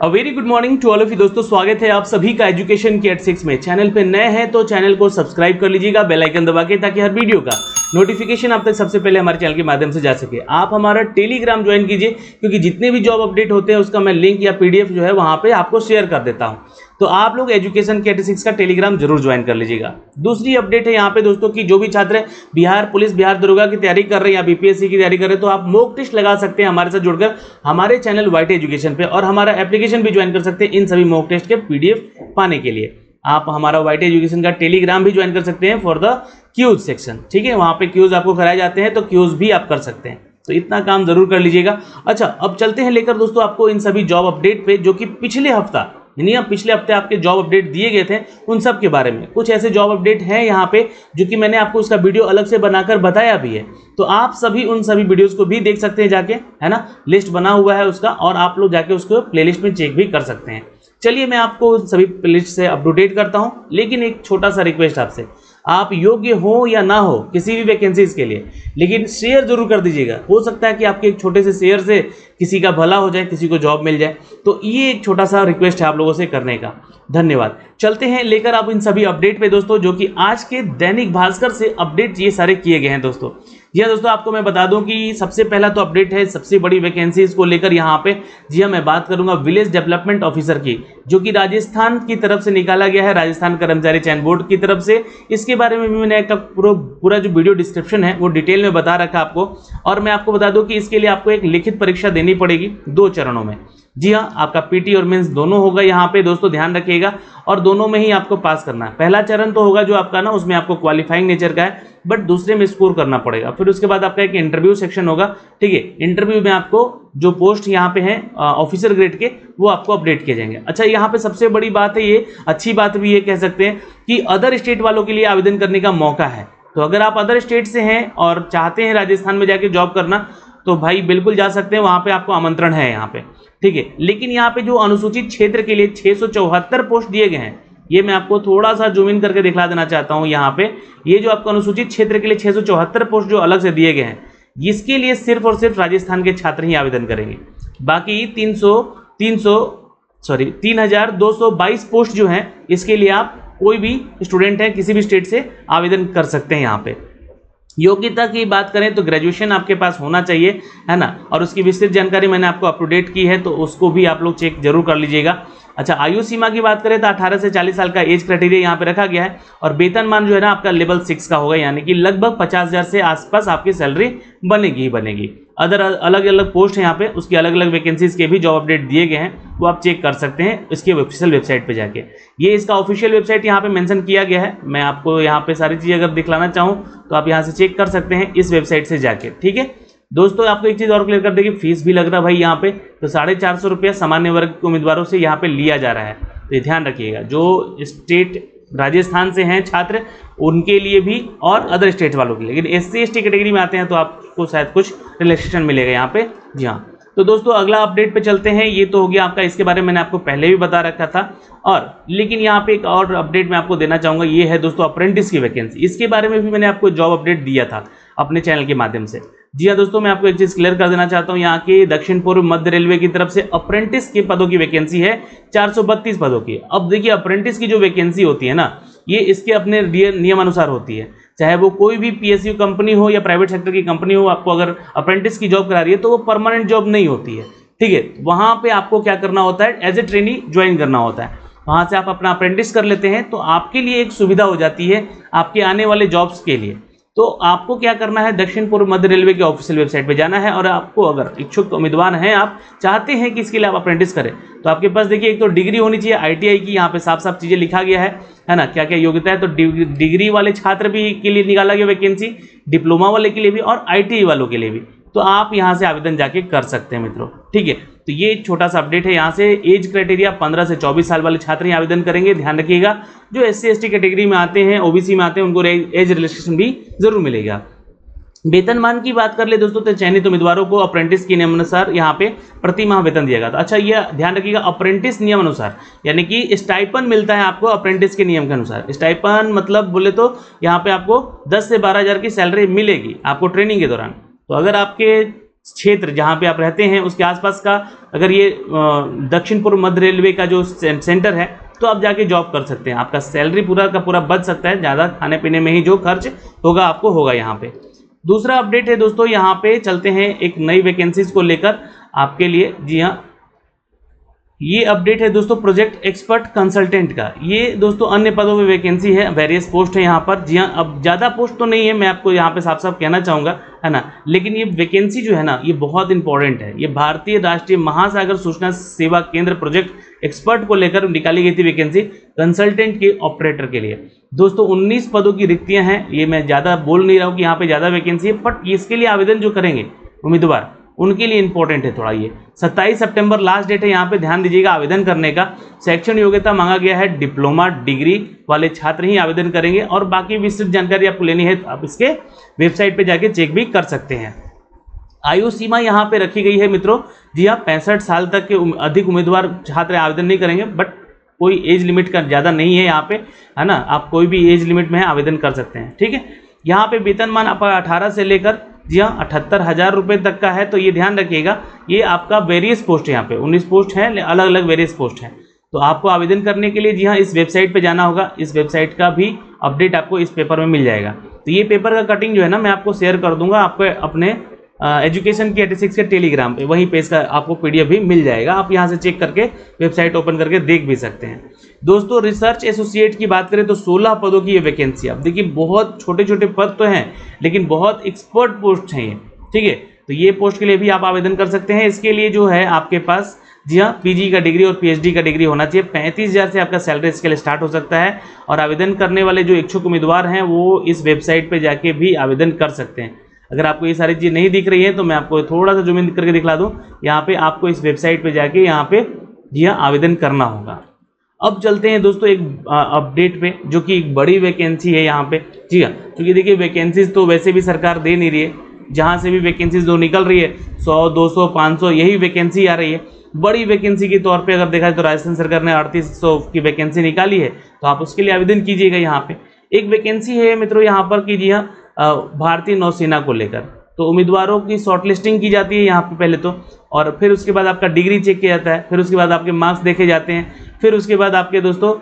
Very good morning to all of you दोस्तों, स्वागत है आप सभी का एजुकेशन के एट 6 में। चैनल पे नए हैं तो चैनल को सब्सक्राइब कर लीजिएगा बेल आइकन दबा के, ताकि हर वीडियो का नोटिफिकेशन आप तक सबसे पहले हमारे चैनल के माध्यम से जा सके। आप हमारा टेलीग्राम ज्वाइन कीजिए, क्योंकि जितने भी जॉब अपडेट होते हैं उसका मैं लिंक या पीडीएफ जो है वहां पे आपको शेयर कर देता हूं। तो आप लोग एजुकेशन के 86 का टेलीग्राम जरूर ज्वाइन कर लीजिएगा। दूसरी अपडेट है यहाँ पे दोस्तों की जो भी छात्र बिहार पुलिस, बिहार दरोगा की तैयारी कर रहे हैं या बीपीएससी की तैयारी कर रहे हैं, तो आप मॉक टेस्ट लगा सकते हैं हमारे साथ जुड़कर हमारे चैनल वाइट एजुकेशन पे, और हमारा एप्लीकेशन भी ज्वाइन कर सकते हैं इन सभी मॉक टेस्ट के पीडीएफ पाने के लिए। आप हमारा वाइट एजुकेशन का टेलीग्राम भी ज्वाइन कर सकते हैं फॉर द क्यूज सेक्शन, ठीक है। वहां पे क्यूज आपको कराए जाते हैं, तो क्यूज भी आप कर सकते हैं, तो इतना काम जरूर कर लीजिएगा। अच्छा, अब चलते हैं लेकर दोस्तों आपको इन सभी जॉब अपडेट पे, जो कि पिछले हफ्ता यानी पिछले हफ्ते आपके जॉब अपडेट दिए गए थे उन सब के बारे में। कुछ ऐसे जॉब अपडेट हैं यहाँ पे जो कि मैंने आपको उसका वीडियो अलग से बनाकर बताया भी है, तो आप सभी उन सभी वीडियोस को भी देख सकते हैं जाके, है ना। लिस्ट बना हुआ है उसका, और आप लोग जाके उसको प्लेलिस्ट में चेक भी कर सकते हैं। चलिए मैं आपको सभी प्लेलिस्ट से अप टू डेट करता हूँ, लेकिन एक छोटा सा रिक्वेस्ट आपसे, आप योग्य हो या ना हो किसी भी वैकेंसीज के लिए, लेकिन शेयर जरूर कर दीजिएगा। हो सकता है कि आपके एक छोटे से शेयर से किसी का भला हो जाए, किसी को जॉब मिल जाए, तो ये एक छोटा सा रिक्वेस्ट है आप लोगों से करने का। धन्यवाद। चलते हैं लेकर आप इन सभी अपडेट पे दोस्तों, जो कि आज के दैनिक भास्कर से अपडेट ये सारे किए गए हैं दोस्तों। जी हाँ दोस्तों, आपको मैं बता दूं कि सबसे पहला तो अपडेट है सबसे बड़ी वैकेंसीज को लेकर यहाँ पे। जी हाँ, मैं बात करूंगा विलेज डेवलपमेंट ऑफिसर की, जो कि राजस्थान की तरफ से निकाला गया है, राजस्थान कर्मचारी चयन बोर्ड की तरफ से। इसके बारे में भी मैंने एक पूरा जो वीडियो डिस्क्रिप्शन है वो डिटेल में बता रखा आपको। और मैं आपको बता दूं कि इसके लिए आपको एक लिखित परीक्षा देनी पड़ेगी 2 चरणों में। जी हाँ, आपका पीटी और मेंस दोनों होगा यहाँ पे दोस्तों, ध्यान रखिएगा, और दोनों में ही आपको पास करना है। पहला चरण तो होगा जो आपका ना, उसमें आपको क्वालिफाइंग नेचर का है, बट दूसरे में स्कोर करना पड़ेगा। फिर उसके बाद आपका एक इंटरव्यू सेक्शन होगा, ठीक है। इंटरव्यू में आपको जो पोस्ट यहाँ पे हैं ऑफिसर ग्रेड के, वो आपको अपडेट किए जाएंगे। अच्छा, यहाँ पे सबसे बड़ी बात है, ये अच्छी बात भी ये कह सकते हैं कि अदर स्टेट वालों के लिए आवेदन करने का मौका है। तो अगर आप अदर स्टेट से हैं और चाहते हैं राजस्थान में जाके जॉब करना, तो भाई बिल्कुल जा सकते हैं, वहां पे आपको आमंत्रण है यहाँ पे, ठीक है। लेकिन यहाँ पे जो अनुसूचित क्षेत्र के लिए 674 पोस्ट दिए गए हैं, ये मैं आपको थोड़ा सा जूम इन करके दिखला देना चाहता हूँ। यहाँ पे ये जो आपको अनुसूचित क्षेत्र के लिए 674 पोस्ट जो अलग से दिए गए हैं, इसके लिए सिर्फ और सिर्फ राजस्थान के छात्र ही आवेदन करेंगे। बाकी 3222 पोस्ट जो हैं, इसके लिए आप कोई भी स्टूडेंट है किसी भी स्टेट से आवेदन कर सकते हैं। यहाँ पे योग्यता की बात करें तो ग्रेजुएशन आपके पास होना चाहिए, है ना। और उसकी विस्तृत जानकारी मैंने आपको अप टू डेट की है, तो उसको भी आप लोग चेक जरूर कर लीजिएगा। अच्छा, आयु सीमा की बात करें तो 18 से 40 साल का एज क्राइटेरिया यहाँ पे रखा गया है, और वेतनमान जो है ना आपका लेवल 6 का होगा, यानी कि लगभग 50,000 से आसपास आपकी सैलरी बनेगी ही बनेगी। अदर अलग अलग पोस्ट है यहाँ पे, उसकी अलग अलग वैकेंसीज के भी जॉब अपडेट दिए गए हैं, वो आप चेक कर सकते हैं इसके ऑफिशियल वेबसाइट पे जाके। ये इसका ऑफिशियल वेबसाइट यहाँ पे मेंशन किया गया है। मैं आपको यहाँ पे सारी चीज़ अगर दिखलाना चाहूँ तो आप यहाँ से चेक कर सकते हैं इस वेबसाइट से जाके, ठीक है दोस्तों। आपको एक चीज़ और क्लियर कर दें कि फीस भी लग रहा है भाई यहाँ पे, तो 450 रुपया सामान्य वर्ग के उम्मीदवारों से यहाँ पे लिया जा रहा है। तो ये ध्यान रखिएगा, जो स्टेट राजस्थान से हैं छात्र उनके लिए भी और अदर स्टेट वालों के लिए, लेकिन SC ST कैटेगरी में आते हैं तो आपको शायद कुछ रिलैक्सेशन मिलेगा यहाँ पे। जी हाँ, तो दोस्तों अगला अपडेट पे चलते हैं। ये तो हो गया आपका, इसके बारे में मैंने आपको पहले भी बता रखा था, और लेकिन यहाँ पे एक और अपडेट मैं आपको देना चाहूँगा। ये है दोस्तों अप्रेंटिस की वैकेंसी। इसके बारे में भी मैंने आपको जॉब अपडेट दिया था अपने चैनल के माध्यम से। जी हाँ दोस्तों, मैं आपको एक चीज़ क्लियर कर देना चाहता हूँ, यहाँ के दक्षिण पूर्व मध्य रेलवे की तरफ से अप्रेंटिस के पदों की वैकेंसी है 432 पदों की। अब देखिए, अप्रेंटिस की जो वैकेंसी होती है ना, ये इसके अपने नियम अनुसार होती है। चाहे वो कोई भी PSU कंपनी हो या प्राइवेट सेक्टर की कंपनी हो, आपको अगर अप्रेंटिस की जॉब करा रही है तो वो परमानेंट जॉब नहीं होती है, ठीक है। वहाँ पे आपको क्या करना होता है, एज ए ट्रेनी ज्वाइन करना होता है। वहाँ से आप अपना अप्रेंटिस कर लेते हैं, तो आपके लिए एक सुविधा हो जाती है आपके आने वाले जॉब्स के लिए। तो आपको क्या करना है, दक्षिण पूर्व मध्य रेलवे के ऑफिशियल वेबसाइट पे जाना है, और आपको अगर इच्छुक उम्मीदवार हैं, आप चाहते हैं कि इसके लिए आप अप्रेंटिस करें, तो आपके पास देखिए एक तो डिग्री होनी चाहिए ITI की। यहाँ पे साफ साफ चीज़ें लिखा गया है ना, क्या क्या योग्यता है। तो डिग्री वाले छात्र भी के लिए निकाला गया वैकेंसी, डिप्लोमा वाले के लिए भी और ITI वालों के लिए भी। तो आप यहाँ से आवेदन जाके कर सकते हैं मित्रों, ठीक है। तो ये छोटा सा अपडेट है। यहाँ से एज क्राइटेरिया 15 से 24 साल वाले छात्र ही आवेदन करेंगे, ध्यान रखिएगा। जो SC ST कैटेगरी में आते हैं, OBC में आते हैं, उनको एज रिलैक्सेशन भी जरूर मिलेगा। वेतनमान की बात कर ले दोस्तों, तो चयनित उम्मीदवारों को अप्रेंटिस के नियम अनुसार यहाँ पे प्रति माह वेतन दिया जाता है। अच्छा, ये ध्यान रखिएगा, अप्रेंटिस नियम अनुसार, यानी कि स्टाइपन मिलता है आपको अप्रेंटिस के नियम के अनुसार। स्टाइपन मतलब बोले तो यहाँ पे आपको 10 से 12 हज़ार की सैलरी मिलेगी आपको ट्रेनिंग के दौरान। तो अगर आपके क्षेत्र जहाँ पे आप रहते हैं उसके आसपास का अगर ये दक्षिण पूर्व मध्य रेलवे का जो सेंटर है तो आप जाके जॉब कर सकते हैं। आपका सैलरी पूरा का पूरा बच सकता है, ज़्यादा खाने पीने में ही जो खर्च होगा आपको होगा यहाँ पे। दूसरा अपडेट है दोस्तों, यहाँ पे चलते हैं एक नई वैकेंसीज को लेकर आपके लिए। जी हाँ, ये अपडेट है दोस्तों प्रोजेक्ट एक्सपर्ट कंसल्टेंट का। ये दोस्तों अन्य पदों में वैकेंसी है, वेरियस पोस्ट है यहाँ पर। जी हाँ, अब ज़्यादा पोस्ट तो नहीं है, मैं आपको यहाँ पे साफ साफ कहना चाहूँगा, है ना, लेकिन ये वैकेंसी जो है ना ये बहुत इंपॉर्टेंट है। ये भारतीय राष्ट्रीय महासागर सूचना सेवा केंद्र प्रोजेक्ट एक्सपर्ट को लेकर निकाली गई थी वैकेंसी कंसल्टेंट के ऑपरेटर के लिए। दोस्तों 19 पदों की रिक्तियाँ हैं। ये मैं ज़्यादा बोल नहीं रहा हूँ कि यहाँ पर ज़्यादा वैकेंसी है, बट इसके लिए आवेदन जो करेंगे उम्मीदवार उनके लिए इंपॉर्टेंट है थोड़ा। ये 27 सितंबर लास्ट डेट है, यहाँ पे ध्यान दीजिएगा आवेदन करने का। शैक्षणिक योग्यता मांगा गया है, डिप्लोमा डिग्री वाले छात्र ही आवेदन करेंगे और बाकी विस्तृत जानकारी आपको लेनी है तो आप इसके वेबसाइट पे जाके चेक भी कर सकते हैं। आयु सीमा यहाँ पे रखी गई है मित्रों। जी हाँ, 65 साल तक के अधिक उम्मीदवार छात्र आवेदन नहीं करेंगे, बट कोई एज लिमिट का ज़्यादा नहीं है यहाँ पे, है ना, आप कोई भी एज लिमिट में आवेदन कर सकते हैं। ठीक है, यहाँ पे वेतनमान आपका 18 से लेकर जी हाँ 78,000 रुपये तक का है। तो ये ध्यान रखिएगा, ये आपका वेरियस पोस्ट है, यहाँ पे 19 पोस्ट हैं, अलग अलग वेरियस पोस्ट हैं। तो आपको आवेदन करने के लिए जी हाँ इस वेबसाइट पे जाना होगा। इस वेबसाइट का भी अपडेट आपको इस पेपर में मिल जाएगा। तो ये पेपर का कटिंग जो है ना मैं आपको शेयर कर दूंगा आपको अपने एजुकेशन की 86 के टेलीग्राम पे, वहीं पे इसका आपको PDF भी मिल जाएगा। आप यहाँ से चेक करके वेबसाइट ओपन करके देख भी सकते हैं। दोस्तों रिसर्च एसोसिएट की बात करें तो 16 पदों की ये वैकेंसी। अब देखिए बहुत छोटे छोटे पद तो हैं लेकिन बहुत एक्सपर्ट पोस्ट हैं ये। ठीक है, तो ये पोस्ट के लिए भी आप आवेदन कर सकते हैं। इसके लिए जो है आपके पास जी हाँ PG का डिग्री और PhD का डिग्री होना चाहिए। 35,000 से आपका सैलरी इसके लिए स्टार्ट हो सकता है। और आवेदन करने वाले जो इच्छुक उम्मीदवार हैं वो इस वेबसाइट पर जाके भी आवेदन कर सकते हैं। अगर आपको ये सारी चीज़ नहीं दिख रही है तो मैं आपको थोड़ा सा जूम इन करके दिखला दूँ। यहाँ पे आपको इस वेबसाइट पे जाके यहाँ पे जी हाँ आवेदन करना होगा। अब चलते हैं दोस्तों एक अपडेट पे, जो कि एक बड़ी वैकेंसी है यहाँ पे। जी हाँ, क्योंकि देखिए वैकेंसीज तो वैसे भी सरकार दे नहीं रही है, जहाँ से भी वैकेंसीज जो निकल रही है 100, 200, 500 यही वैकेंसी आ रही है। बड़ी वैकेंसी के तौर पे अगर देखा जाए तो राजस्थान सरकार ने 3800 की वैकेंसी निकाली है, तो आप उसके लिए आवेदन कीजिएगा। यहाँ पे एक वैकेंसी है मित्रों यहाँ पर कि जी हाँ भारतीय नौसेना को लेकर। तो उम्मीदवारों की शॉर्टलिस्टिंग की जाती है यहाँ पे पहले तो, और फिर उसके बाद आपका डिग्री चेक किया जाता है, फिर उसके बाद आपके मार्क्स देखे जाते हैं, फिर उसके बाद आपके दोस्तों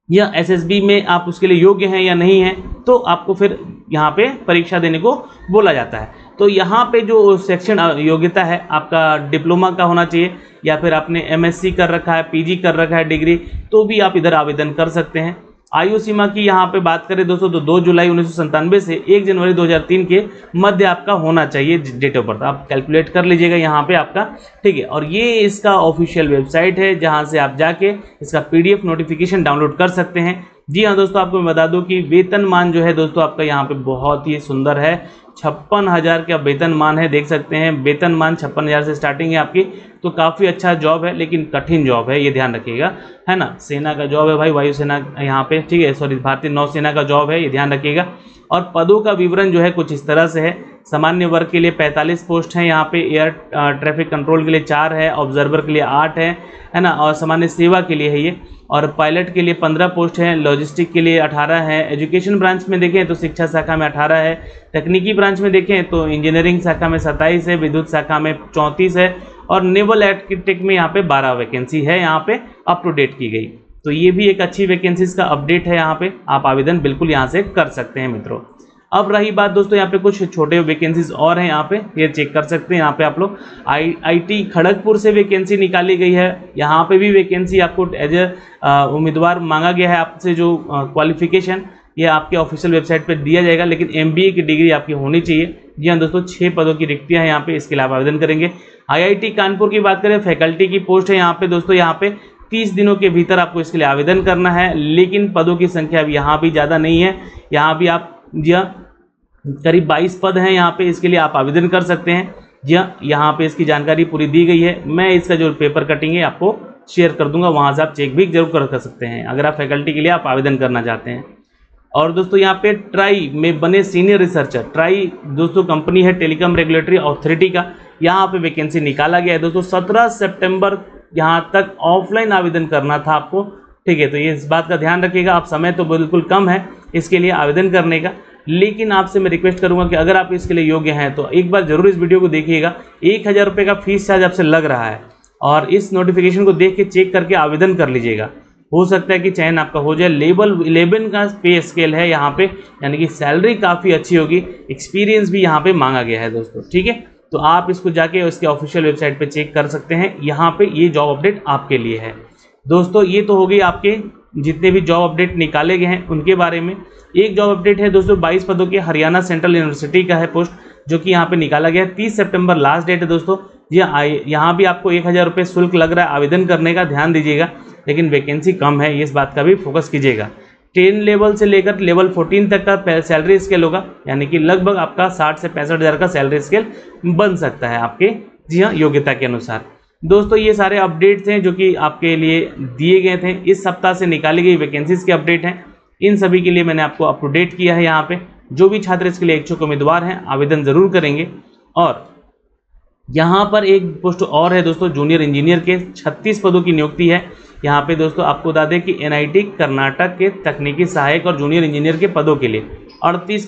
या SSB में आप उसके लिए योग्य हैं या नहीं हैं, तो आपको फिर यहाँ पे परीक्षा देने को बोला जाता है। तो यहाँ पे जो सेक्शन योग्यता है आपका डिप्लोमा का होना चाहिए, या फिर आपने MSc कर रखा है, PG कर रखा है डिग्री, तो भी आप इधर आवेदन कर सकते हैं। आयु सीमा की यहाँ पे बात करें दोस्तों तो 2 जुलाई 1997 से 1 जनवरी 2003 के मध्य आपका होना चाहिए डेट ऑफ बर्थ। आप कैलकुलेट कर लीजिएगा यहाँ पे आपका। ठीक है, और ये इसका ऑफिशियल वेबसाइट है जहाँ से आप जाके इसका PDF नोटिफिकेशन डाउनलोड कर सकते हैं। जी हाँ दोस्तों, आपको मैं बता दूं कि वेतनमान जो है दोस्तों आपका यहाँ पे बहुत ही सुंदर है। 56,000 का वेतनमान है, देख सकते हैं वेतनमान 56,000 से स्टार्टिंग है आपकी। तो काफ़ी अच्छा जॉब है, लेकिन कठिन जॉब है, ये ध्यान रखिएगा, है ना। सेना का जॉब है भाई, वायुसेना यहाँ पे, ठीक है, सॉरी भारतीय नौसेना का जॉब है, ये ध्यान रखिएगा। और पदों का विवरण जो है कुछ इस तरह से है। सामान्य वर्ग के लिए 45 पोस्ट हैं यहाँ पे, एयर ट्रैफिक कंट्रोल के लिए 4 है, ऑब्जर्वर के लिए 8 है ना, और सामान्य सेवा के लिए है ये। और पायलट के लिए 15 पोस्ट हैं, लॉजिस्टिक के लिए 18 है। एजुकेशन ब्रांच में देखें तो शिक्षा शाखा में 18 है, तकनीकी ब्रांच में देखें तो इंजीनियरिंग शाखा में 27 है, विद्युत शाखा में 34 है, और नेवल आर्किटेक्ट में यहाँ पे 12 वैकेंसी है, यहाँ पे अप टू डेट की गई। तो ये भी एक अच्छी वैकेंसीज का अपडेट है, यहाँ पे आप आवेदन बिल्कुल यहाँ से कर सकते हैं मित्रों। अब रही बात दोस्तों यहाँ पे कुछ छोटे वैकेंसीज और हैं, यहाँ पे ये चेक कर सकते हैं। यहाँ पे आप लोग IIT खड़गपुर से वैकेंसी निकाली गई है, यहाँ पे भी वैकेंसी आपको एज ए उम्मीदवार मांगा गया है। आपसे जो क्वालिफिकेशन ये आपके ऑफिशियल वेबसाइट पे दिया जाएगा, लेकिन MBA की डिग्री आपकी होनी चाहिए। जी हाँ दोस्तों, 6 पदों की रिक्तियाँ हैं यहाँ पे, इसके लिए आप आवेदन करेंगे। IIT कानपुर की बात करें, फैकल्टी की पोस्ट है यहाँ पे दोस्तों, यहाँ पे 30 दिनों के भीतर आपको इसके लिए आवेदन करना है, लेकिन पदों की संख्या अब यहाँ भी ज़्यादा नहीं है। यहाँ भी आप जी हाँ करीब 22 पद हैं यहाँ पे, इसके लिए आप आवेदन कर सकते हैं। जी हाँ, यहाँ पे इसकी जानकारी पूरी दी गई है। मैं इसका जो पेपर कटिंग है आपको शेयर कर दूंगा, वहाँ से आप चेक भी जरूर कर सकते हैं अगर आप फैकल्टी के लिए आप आवेदन करना चाहते हैं। और दोस्तों यहाँ पे ट्राई में बने सीनियर रिसर्चर, ट्राई दोस्तों कंपनी है टेलीकॉम रेगुलेटरी अथॉरिटी का, यहाँ पे वैकेंसी निकाला गया है दोस्तों। 17 सितंबर यहाँ तक ऑफलाइन आवेदन करना था आपको, ठीक है। तो ये इस बात का ध्यान रखिएगा, आप समय तो बिल्कुल कम है इसके लिए आवेदन करने का, लेकिन आपसे मैं रिक्वेस्ट करूंगा कि अगर आप इसके लिए योग्य हैं तो एक बार जरूर इस वीडियो को देखिएगा। 1000 रुपये का फीस चार्ज आपसे लग रहा है और इस नोटिफिकेशन को देख के चेक करके आवेदन कर लीजिएगा। हो सकता है कि चयन आपका हो जाए। लेवल 11 का पे स्केल है यहाँ पे, यानी कि सैलरी काफ़ी अच्छी होगी, एक्सपीरियंस भी यहाँ पे मांगा गया है दोस्तों। ठीक है, तो आप इसको जाके उसके ऑफिशियल वेबसाइट पे चेक कर सकते हैं। यहाँ पे ये जॉब अपडेट आपके लिए है दोस्तों। ये तो हो गई आपके जितने भी जॉब अपडेट निकाले गए हैं उनके बारे में। एक जॉब अपडेट है दोस्तों 22 पदों के हरियाणा सेंट्रल यूनिवर्सिटी का है पोस्ट, जो कि यहाँ पे निकाला गया है। 30 सितंबर लास्ट डेट है दोस्तों। जी यहाँ भी आपको 1000 रुपये शुल्क लग रहा है आवेदन करने का, ध्यान दीजिएगा। लेकिन वैकेंसी कम है, इस बात का भी फोकस कीजिएगा। 10 लेवल से लेकर लेवल 14 तक का सैलरी स्केल होगा, यानी कि लगभग आपका 60 से 65 हज़ार का सैलरी स्केल बन सकता है आपके, जी हाँ, योग्यता के अनुसार। दोस्तों ये सारे अपडेट्स हैं जो कि आपके लिए दिए गए थे। इस सप्ताह से निकाली गई वैकेंसीज के अपडेट हैं, इन सभी के लिए मैंने आपको अप टू डेट किया है। यहाँ पे जो भी छात्र इसके लिए इच्छुक उम्मीदवार हैं आवेदन जरूर करेंगे। और यहाँ पर एक पोस्ट और है दोस्तों, जूनियर इंजीनियर के 36 पदों की नियुक्ति है। यहाँ पे दोस्तों आपको बता दें कि NIT कर्नाटक के तकनीकी सहायक और जूनियर इंजीनियर के पदों के लिए 36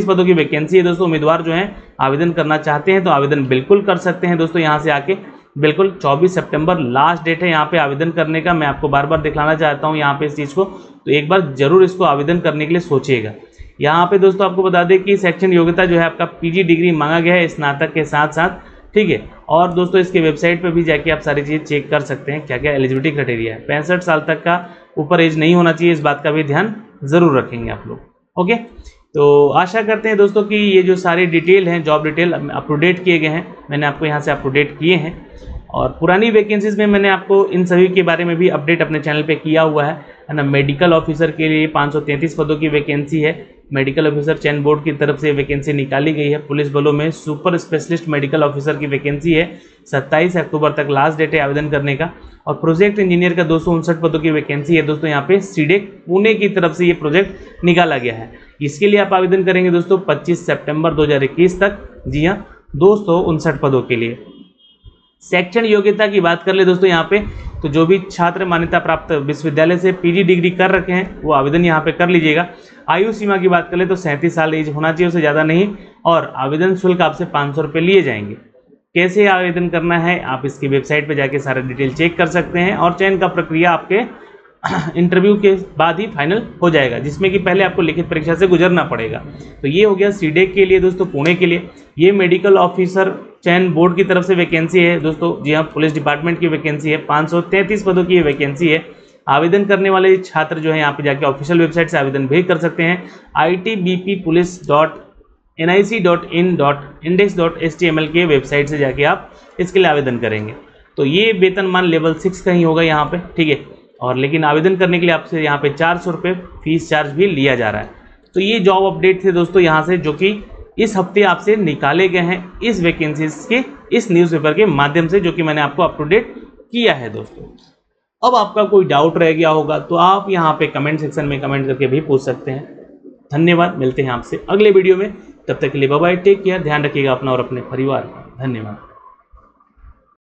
पदों की वैकेंसी है दोस्तों। उम्मीदवार जो हैं आवेदन करना चाहते हैं तो आवेदन बिल्कुल कर सकते हैं दोस्तों। यहाँ से आके बिल्कुल 24 सितंबर लास्ट डेट है यहाँ पे आवेदन करने का। मैं आपको बार बार दिखलाना चाहता हूँ यहाँ पे इस चीज़ को, तो एक बार जरूर इसको आवेदन करने के लिए सोचिएगा। यहाँ पे दोस्तों आपको बता दें कि सेक्शन योग्यता जो है आपका PG डिग्री मांगा गया है स्नातक के साथ साथ, ठीक है। और दोस्तों इसके वेबसाइट पे भी जाके आप सारी चीज़ चेक कर सकते हैं क्या क्या एलिजिबिलिटी क्राइटेरिया है। 65 साल तक का ऊपर एज नहीं होना चाहिए, इस बात का भी ध्यान ज़रूर रखेंगे आप लोग। ओके, तो आशा करते हैं दोस्तों कि ये जो सारे डिटेल हैं, job detail up to date किए गए हैं, मैंने आपको यहाँ से अप टू डेट किए हैं। और पुरानी वैकेंसीज में मैंने आपको इन सभी के बारे में भी अपडेट अपने चैनल पे किया हुआ है ना। मेडिकल ऑफिसर के लिए 533 पदों की वैकेंसी है। मेडिकल ऑफिसर चयन बोर्ड की तरफ से वैकेंसी निकाली गई है। पुलिस बलों में सुपर स्पेशलिस्ट मेडिकल ऑफिसर की वैकेंसी है। 27 अक्टूबर तक लास्ट डेट है आवेदन करने का। और प्रोजेक्ट इंजीनियर का 259 पदों की वैकेंसी है दोस्तों। यहाँ पे सीडेक पुणे की तरफ से ये प्रोजेक्ट निकाला गया है। इसके लिए आप आवेदन करेंगे दोस्तों 25 सितंबर 2021 तक, जी हाँ, 259 पदों के लिए। सेक्शन योग्यता की बात कर ले दोस्तों यहाँ पे, तो जो भी छात्र मान्यता प्राप्त विश्वविद्यालय से PG डिग्री कर रखे हैं वो आवेदन यहाँ पे कर लीजिएगा। आयु सीमा की बात कर ले तो 37 साल एज होना चाहिए, उससे ज़्यादा नहीं। और आवेदन शुल्क आपसे 500 रुपये लिए जाएंगे। कैसे आवेदन करना है आप इसकी वेबसाइट पे जाके सारा डिटेल चेक कर सकते हैं। और चयन का प्रक्रिया आपके इंटरव्यू के बाद ही फाइनल हो जाएगा, जिसमें कि पहले आपको लिखित परीक्षा से गुजरना पड़ेगा। तो ये हो गया सीडेक के लिए दोस्तों, पुणे के लिए। ये मेडिकल ऑफिसर चयन बोर्ड की तरफ से वैकेंसी है दोस्तों, जी हाँ, पुलिस डिपार्टमेंट की वैकेंसी है। 533 पदों की वैकेंसी है। आवेदन करने वाले छात्र जो है यहाँ पे जाके ऑफिशियल वेबसाइट से आवेदन भी कर सकते हैं। itbppolice.nic.in.index.html के वेबसाइट से जाके आप इसके लिए आवेदन करेंगे। तो ये वेतनमान लेवल 6 का ही होगा यहाँ पे, ठीक है। और लेकिन आवेदन करने के लिए आपसे यहाँ पे 400 रुपये फीस चार्ज भी लिया जा रहा है। तो ये जॉब अपडेट थे दोस्तों यहाँ से, जो कि इस हफ्ते आपसे निकाले गए हैं इस वैकेंसीज के इस न्यूज़पेपर के माध्यम से, जो कि मैंने आपको अप टू डेट किया है दोस्तों। अब आपका कोई डाउट रह गया होगा तो आप यहाँ पे कमेंट सेक्शन में कमेंट करके भी पूछ सकते हैं। धन्यवाद, मिलते हैं आपसे अगले वीडियो में, तब तक के लिए बाय बाय, टेक केयर, ध्यान रखिएगा अपना और अपने परिवार का। धन्यवाद।